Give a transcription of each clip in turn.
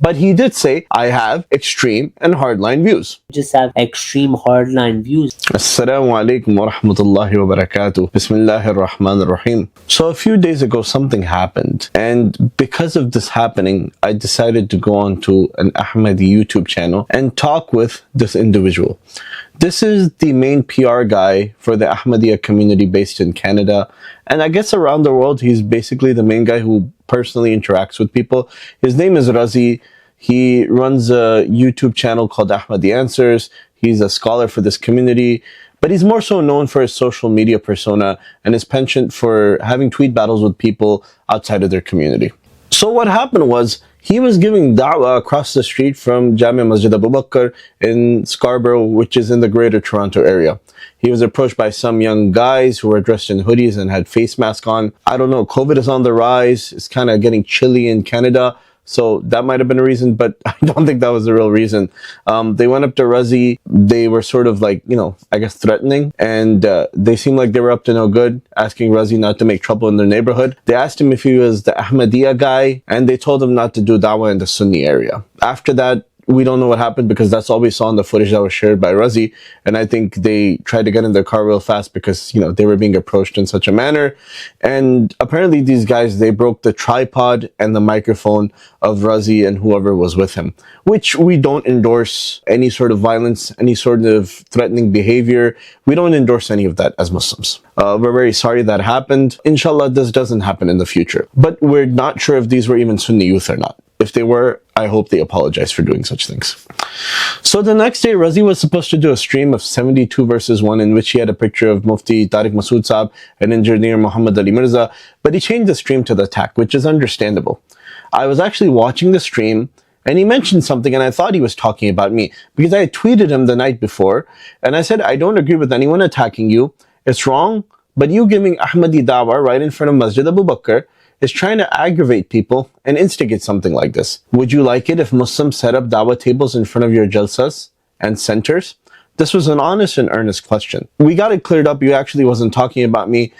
But he did say, I have extreme and hardline views. Just have extreme hardline views. Assalamu alaikum wa rahmatullahi wa barakatuh. Bismillahir Rahmanir Rahim. So a few days ago, something happened. And because of this happening, I decided to go on to an Ahmadi YouTube channel and talk with this individual. This is the main PR guy for the Ahmadiyya community based in Canada. And I guess around the world, he's basically the main guy who personally interacts with people. His name is Razi. He runs a YouTube channel called Ahmadi Answers. He's a scholar for this community, but he's more so known for his social media persona and his penchant for having tweet battles with people outside of their community. So what happened was, he was giving da'wah across the street from Jamia Masjid Abu Bakr in Scarborough, which is in the greater Toronto area. He was approached by some young guys who were dressed in hoodies and had face masks on. I don't know, COVID is on the rise. It's kind of getting chilly in Canada. So that might have been a reason, but I don't think that was the real reason. They went up to Razi. They were sort of like, I guess threatening. And they seemed like they were up to no good, asking Razi not to make trouble in their neighborhood. They asked him if he was the Ahmadiyya guy, and they told him not to do dawah in the Sunni area. After that, we don't know what happened because that's all we saw in the footage that was shared by Razi. And I think they tried to get in their car real fast because, they were being approached in such a manner. And apparently these guys, they broke the tripod and the microphone of Razi and whoever was with him, which we don't endorse any sort of violence, any sort of threatening behavior. We don't endorse any of that as Muslims. We're very sorry that happened. Inshallah, this doesn't happen in the future. But we're not sure if these were even Sunni youth or not. If they were, I hope they apologize for doing such things. So the next day, Razi was supposed to do a stream of 72 verses 1 in which he had a picture of Mufti Tariq Masood Saab and engineer Muhammad Ali Mirza, but he changed the stream to the attack, which is understandable. I was actually watching the stream and he mentioned something and I thought he was talking about me because I had tweeted him the night before and I said, I don't agree with anyone attacking you. It's wrong, but you giving Ahmadi dawah right in front of Masjid Abu Bakr is trying to aggravate people and instigate something like this. Would you like it if Muslims set up dawah tables in front of your jalsas and centers? This was an honest and earnest question. We got it cleared up. You actually wasn't talking about me.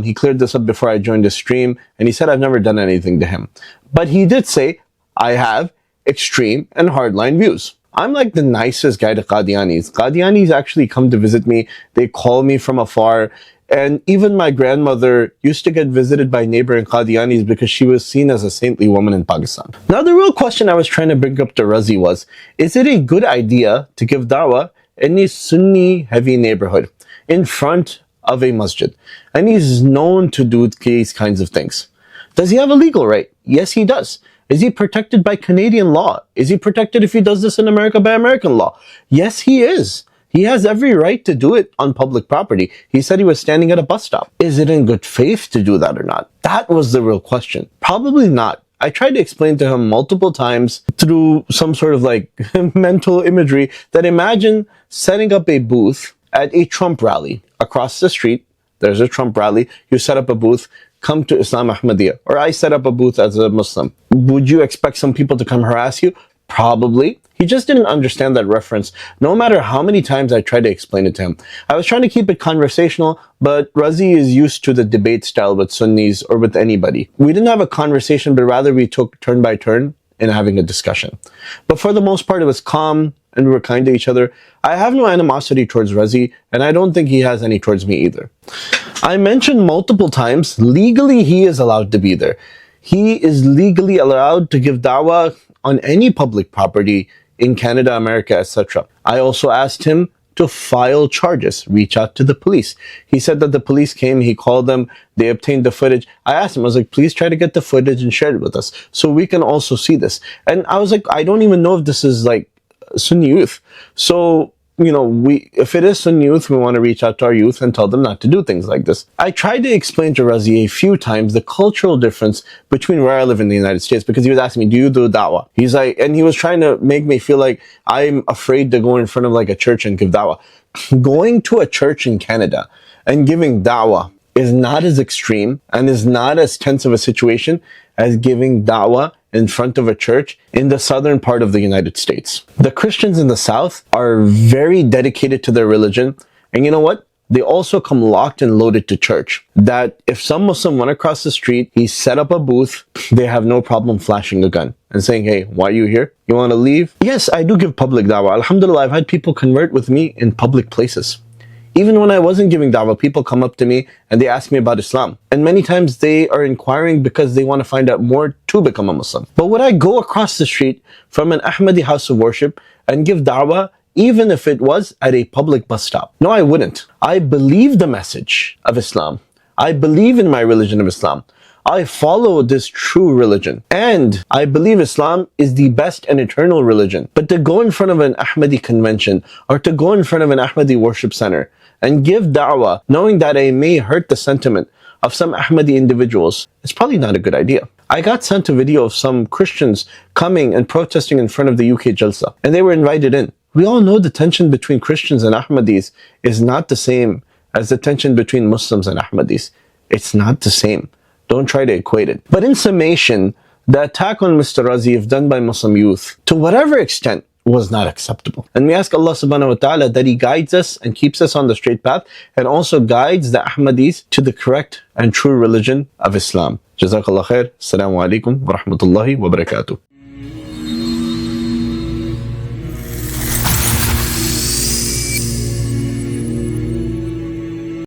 He cleared this up before I joined the stream, and he said I've never done anything to him. But he did say, I have extreme and hardline views. I'm like the nicest guy to Qadianis. Qadianis actually come to visit me. They call me from afar. And even my grandmother used to get visited by neighboring Qadianis because she was seen as a saintly woman in Pakistan. Now, the real question I was trying to bring up to Razi was, is it a good idea to give dawah in a Sunni heavy neighborhood in front of a masjid? And he's known to do these kinds of things. Does he have a legal right? Yes, he does. Is he protected by Canadian law? Is he protected if he does this in America by American law? Yes, he is. He has every right to do it on public property. He said he was standing at a bus stop. Is it in good faith to do that or not? That was the real question. Probably not. I tried to explain to him multiple times through some sort of like mental imagery that imagine setting up a booth at a Trump rally across the street. There's a Trump rally. You set up a booth. Come to Islam Ahmadiyya. Or I set up a booth as a Muslim. Would you expect some people to come harass you? Probably. He just didn't understand that reference, no matter how many times I tried to explain it to him. I was trying to keep it conversational, but Razi is used to the debate style with Sunnis or with anybody. We didn't have a conversation, but rather we took turn by turn in having a discussion. But for the most part, it was calm and we were kind to each other. I have no animosity towards Razi, and I don't think he has any towards me either. I mentioned multiple times, legally he is allowed to be there. He is legally allowed to give dawah on any public property in Canada, America, etc. I also asked him to file charges, reach out to the police. He said that the police came, he called them, they obtained the footage. I asked him, I was like, please try to get the footage and share it with us so we can also see this. And I was like, I don't even know if this is like Sunni youth. So, if it is Sunni youth, we want to reach out to our youth and tell them not to do things like this. I tried to explain to Razi a few times the cultural difference between where I live in the United States, because he was asking me, do you do da'wah? He's like, and he was trying to make me feel like I'm afraid to go in front of like a church and give da'wah. Going to a church in Canada and giving da'wah is not as extreme and is not as tense of a situation as giving da'wah in front of a church in the southern part of the United States. The Christians in the South are very dedicated to their religion. And you know what? they also come locked and loaded to church. That if some Muslim went across the street, he set up a booth, they have no problem flashing a gun and saying, hey, why are you here? You want to leave? Yes, I do give public dawah. Alhamdulillah, I've had people convert with me in public places. Even when I wasn't giving dawah, people come up to me and they ask me about Islam. And many times they are inquiring because they want to find out more to become a Muslim. But would I go across the street from an Ahmadi house of worship and give dawah even if it was at a public bus stop? No, I wouldn't. I believe the message of Islam. I believe in my religion of Islam. I follow this true religion. And I believe Islam is the best and eternal religion. But to go in front of an Ahmadi convention or to go in front of an Ahmadi worship center and give da'wah knowing that I may hurt the sentiment of some Ahmadi individuals, it's probably not a good idea. I got sent a video of some Christians coming and protesting in front of the UK Jalsa, and they were invited in. We all know the tension between Christians and Ahmadis is not the same as the tension between Muslims and Ahmadis. It's not the same. Don't try to equate it. But in summation, the attack on Mr. Razi, if done by Muslim youth, to whatever extent, was not acceptable. And we ask Allah subhanahu wa ta'ala that He guides us and keeps us on the straight path and also guides the Ahmadis to the correct and true religion of Islam. Jazakallah khair. Assalamu alaikum wa rahmatullahi wa barakatuh.